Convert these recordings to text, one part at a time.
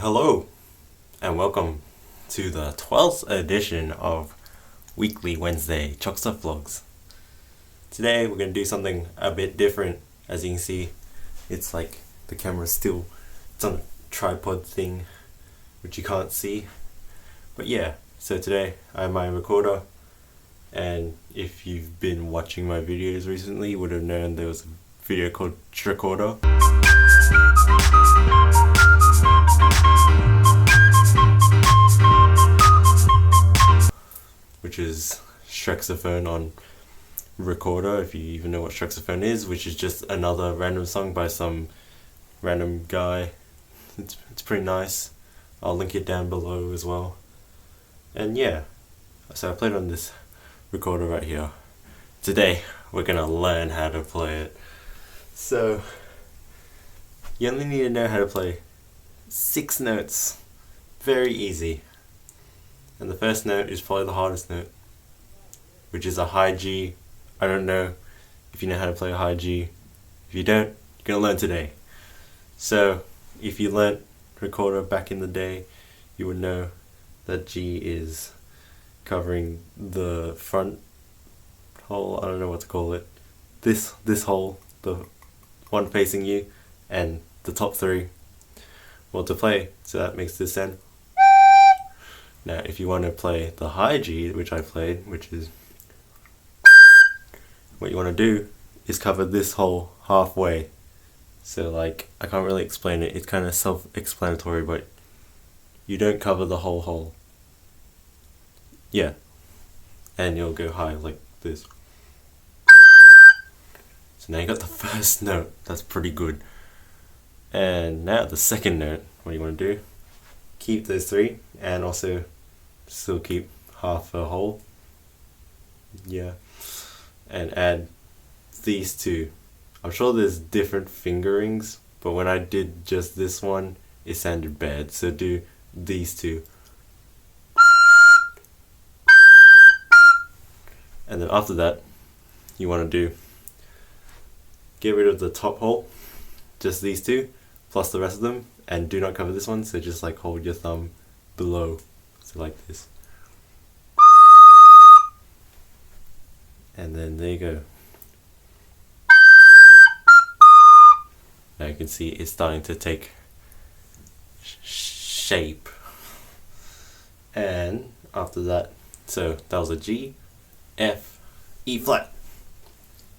Hello, and welcome to the 12th edition of Weekly Wednesday Choc Stuff Vlogs. Today we're going to do something a bit different. As you can see, it's like the camera's still, it's on a tripod thing, which you can't see. But yeah, so today I have my recorder, and if you've been watching my videos recently, you would have known there was a video called Shrekorder. Which is Shreksophone on recorder, if you even know what Shreksophone is, which is just another random song by some random guy. It's pretty nice. I'll link it down below as well. And yeah, so I played on this recorder right here. Today we're gonna learn how to play it. So you only need to know how to play 6 notes. Very easy. And the first note is probably the hardest note, which is a high G. I don't know if you know how to play a high G. If you don't, you're going to learn today. So, if you learnt recorder back in the day, you would know that G is covering the front hole, I don't know what to call it. This hole, the one facing you, and the top 3. Well, to play, so that makes this sound. Now, if you want to play the high G, which I played, which is, what you want to do is cover this hole halfway. So like, I can't really explain it, it's kind of self-explanatory, but you don't cover the whole hole. Yeah. And you'll go high like this. So now you got the first note, that's pretty good. And now the second note, what do you want to do? Keep those 3, and also still keep half a hole. Yeah. And add these 2. I'm sure there's different fingerings, but when I did just this one, it sounded bad. So do these 2. And then after that, you want to do, get rid of the top hole, just these 2, plus the rest of them, and do not cover this one, so just like hold your thumb below, so like this. And then there you go. Now you can see it's starting to take shape. And after that, so that was a G, F, E flat.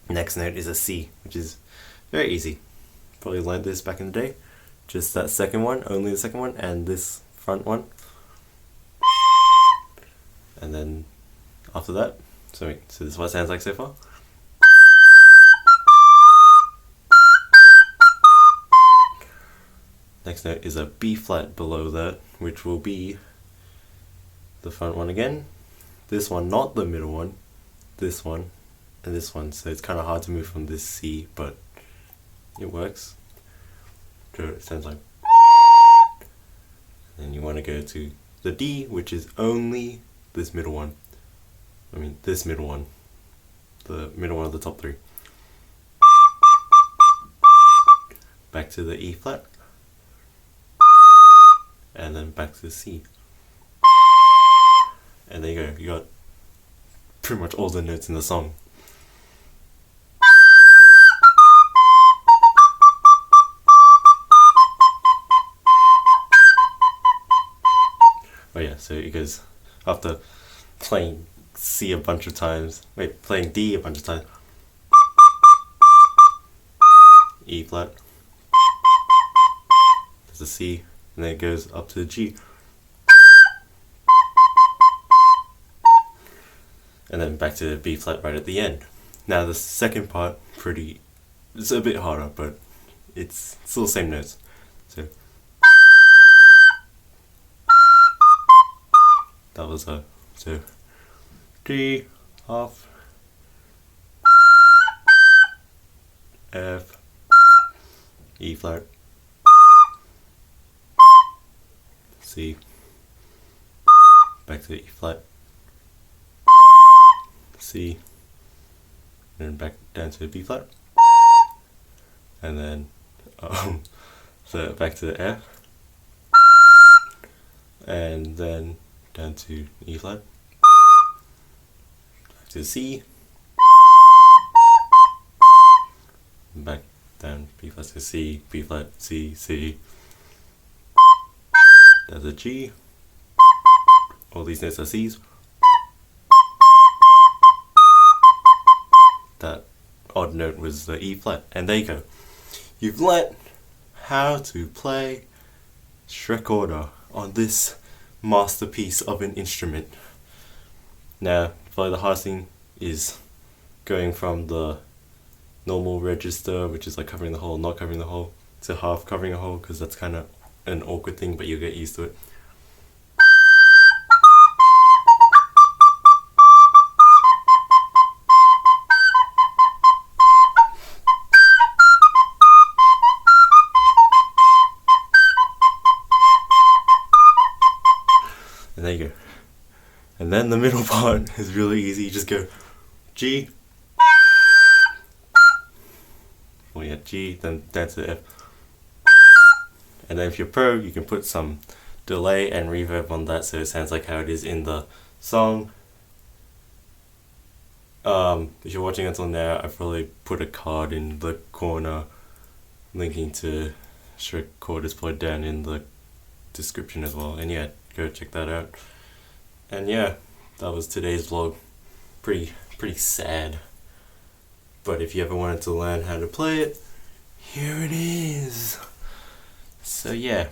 Next note is a C, which is very easy. Probably learned this back in the day. Just that second one, only the second one, and this front one. And then after that, so this is what it sounds like so far. Next note is a B flat below that, which will be the front one again. This one, not the middle one, this one, and this one. So it's kind of hard to move from this C, but it works. So it sounds like. And you want to go to the D, which is only this middle one. I mean, this middle one. The middle one of the top 3. Back to the E flat. And then back to the C. And there you go. You got pretty much all the notes in the song. Oh yeah, so it goes after playing C a bunch of times, playing D a bunch of times, E flat, there's a C, and then it goes up to the G. And then back to the B flat right at the end. Now the second part, it's a bit harder, but it's still the same notes. So that was so D, half, F, E flat, C, back to E flat, C, and then back down to B flat, and then so back to the F, and then down to E flat, back to C, back down B flat to C, B flat, C, C, down to G. All these notes are C's. That odd note was the E flat, and there you go. You've learnt how to play Shrekorder on this masterpiece of an instrument. Now, probably the hardest thing is going from the normal register, which is like covering the hole, not covering the hole, to half covering a hole, because that's kind of an awkward thing, but you'll get used to it. And there you go. And then the middle part is really easy. You just go G. Well, yeah, G, then down to F. And then if you're pro, you can put some delay and reverb on that so it sounds like how it is in the song. If you're watching until now, I've probably put a card in the corner linking to Shrekorder's play down in the description as well. And yeah, go check that out. And yeah, that was today's vlog. Pretty sad. But if you ever wanted to learn how to play it, here it is. So yeah,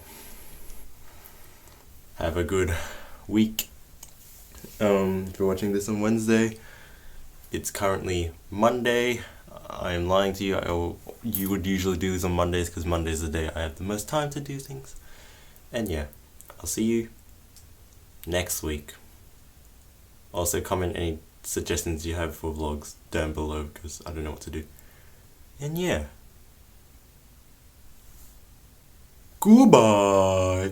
have a good week. If you're watching this on Wednesday, it's currently Monday. I am lying to you. You would usually do this on Mondays because Monday's the day I have the most time to do things. And yeah, I'll see you next week. Also comment any suggestions you have for vlogs down below because I don't know what to do. And yeah, goodbye.